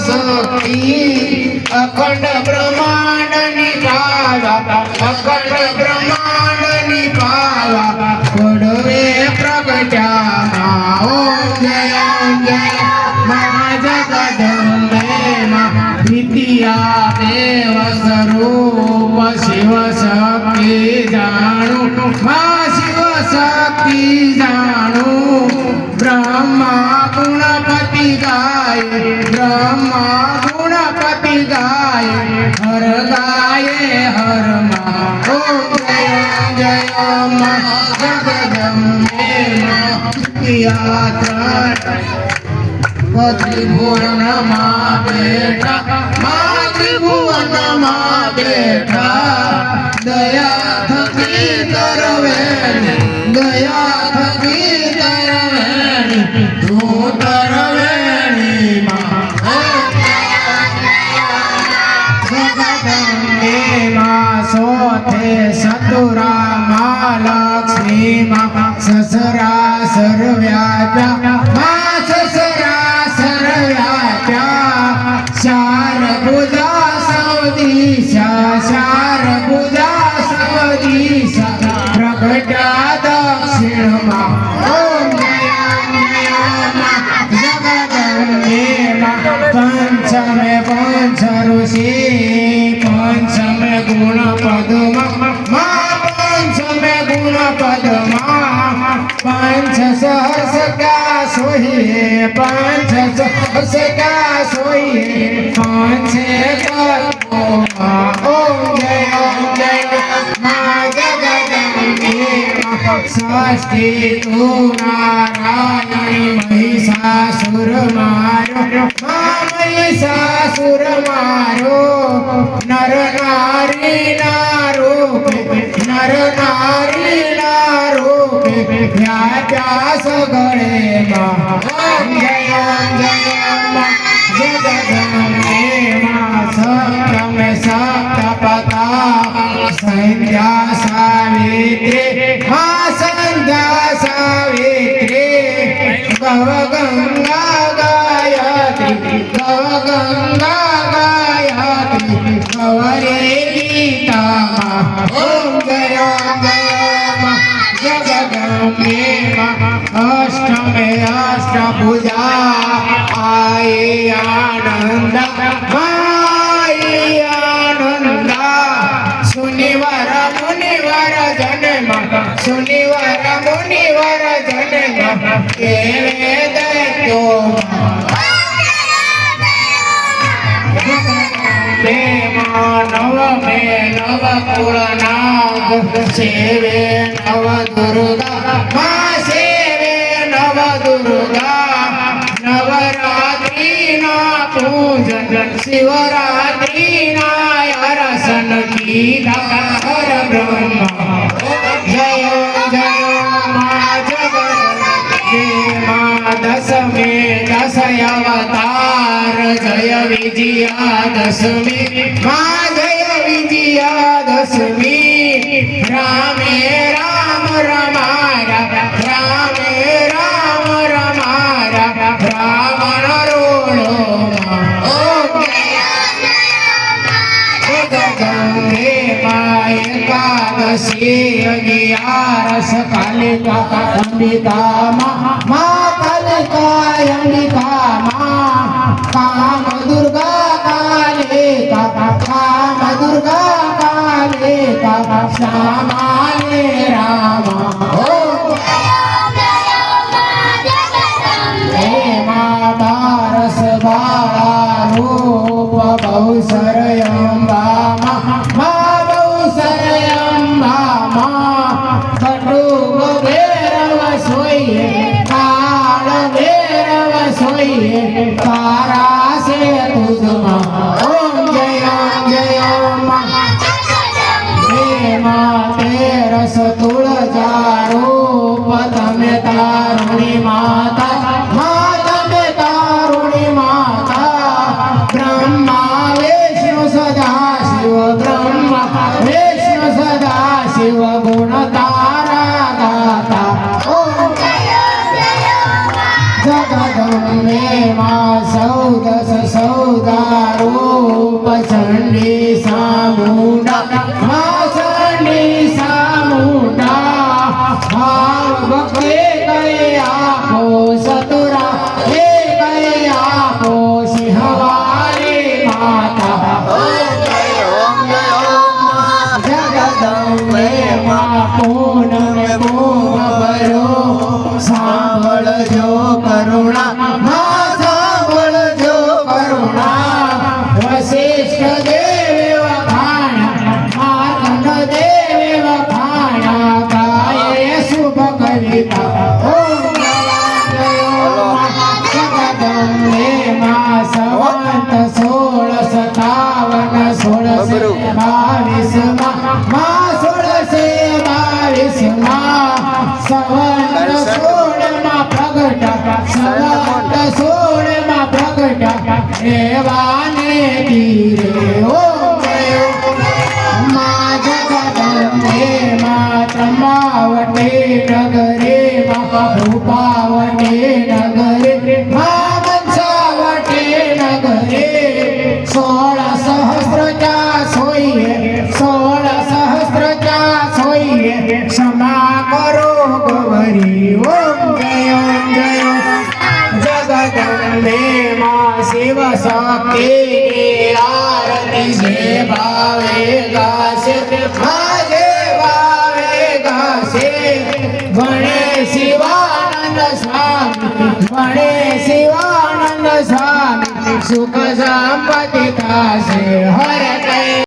શક્તિ અખંડ બ્રહ્માંડ નિભાવા અખંડ બ્રહ્માંડ નિભાવા પડવે પ્રગટ્યા ઓમ જય મહાજગદંબે દ્વિતીયા દેવ સ્વરૂપ શિવ શક્તિ જાણું મા શિવ શક્તિ જાણું બ્રહ્મા ગુણપતિ ગાય બ્રહ્મા ગુણપતિ ગાય હર મા ઓમ જય મા જગદંબે ત્રિભુવનમાં બેઠા ત્રિભુવનમાં બેઠા દયા થકી તરવેણી દયા થકી તરવેણી તું તરવેણી જગદંબે માં સોથે સતુરા માં લક્ષ્મી માં સસરા સર્વ્યા ચાર ભુજા સૌદીશા ચાર ભુજા સૌદીશા પ્રગટ્યા દક્ષિણમાં ઓમ જગદંબે પંચમે પંચ ઋષિ પંચમે ગુણ પદમાં પંચમે ગુણ પદમાં પંચ સહસ્ર કા સોહિએ પંચ સહસ્ર કા સોહિએ પાંચે તત્વોમાં ઓમ જય મા જગદંબે ષષ્ઠી તું નારાયણ મહિષાસુર મારો મહિષાસુર મારો નર નારી ના રૂપે નર નારી ના રૂપે વ્યાપ્યા સગળે માં જય જગદંબે માં સપ્તમે સપ્તપતા સંધ્યા સાવિત્રી માં સંધ્યા સાવિત્રી ગવ ગંગા ગાયત્રી ગવ ગંગા ગાયત્રી ગૌરી ગીતા ઓમ જય જગદંબે અષ્ટમે અષ્ટભુજા આયે આનંદ આયે આનંદ સુનિવાર મુનિવાર જન્મ સુનિવાર મુનિવાર જન્મ કેવે દૈત્યો નવમે નવ કુળનાગ સેવે નવ દુર્ગા મા સેવે નવ દુર્ગા નવરાત્રી ના પૂજન શિવરાત્રી ના અરસન કીધા હર બ્રહ્મ જય મા જગદંબે મા દસમે દસ અવતાર જય વિજયાદશમી મા જય વિજયાદશમી રામે રામ રમાયા રામે રામ રમાયા રાવણ રોળો ઓમ જગદંબે મા એકાદશી અગિયારસ કાલિકા અંબિકા મા કાલિકા અંબિકા કામ દુર્ગા કાલિકા કામ દુર્ગા કાલિકા શ્યામાને રામ બારસ બાળા રૂપ બહુ સરયંબા બહુ સરયંબા કટુક ભેરવ સોઈએ કાળ ભેરવ સોઈએ તારા સે તુજમાં ઓમ જય મા તેરસ તુળજા રૂપ તમે તારુણી માતા તમે તારુણી માતા બ્રહ્મા વિષ્ણુ સદા શિવ બ્રહ્મા વિષ્ણુ સદા શિવ ગુણ તારા ગાતા જગદંબે મા સૌદસ સૌદારૂપ ચંડી સામુંડા માં ચંડી સામુંડા ભાવ ભક્તિ કઈ આપો સતુરા હે કઈ આપો સિંહવારી માતા જગદંબે માં પૂનમ ભૂમ ભરો સાંભળજો કરુણા માં સાંભળજો કરુણા વશિષ્ઠ દેવે વખાણા માતંગ દેવે વખાણા ગાયે શુભ કવિતા ઓમ જગદંબે માં સંવત 1657 માં 1622 માં સંવત 16 માં પ્રગટા સંવત 16 માં પ્રગટા એવાને ધીરે ઓમ માં જગદંબે માં ત્રંબાવટે નગરે માં રૂપાવટે નગરે માં મંસાવટે નગરે 16 સહસ્ત્ર ચાસોઈએ 16 સહસ્ત્ર ચાસોઈએ ક્ષમા કરો ગૌરી ઓમ જય જગદંબે માં શિવ શક્તિ આરતી જે ભાવે ગાશે માં જે ભાવે ગાશે વણે શિવાનંદ સ્વામી વણે શિવાનંદ સ્વામી સુખ સંપત્તિ થશે હરે